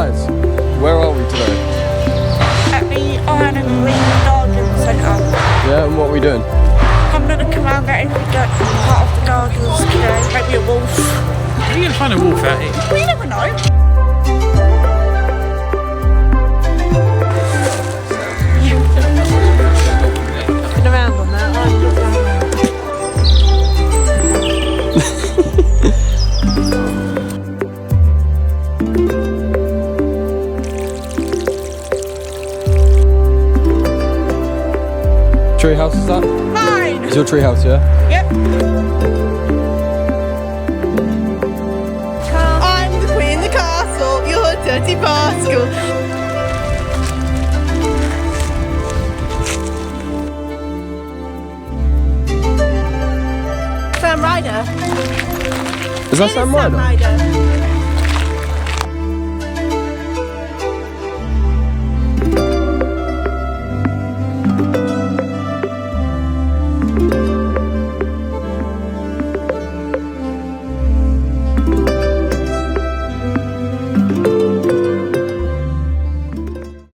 Guys, where are we today? At the Iron and Green Garden Centre. Yeah, and what are we doing? I'm going to come around get every part of the gardens today. Maybe a wolf. How are you going to find a wolf out here? Well, you never know. Been around on that. Tree house is that? Mine! It's your tree house, yeah? Yep. I'm the queen of the castle, you're a dirty rascal. Sam Ryder. Is that Sam Ryder?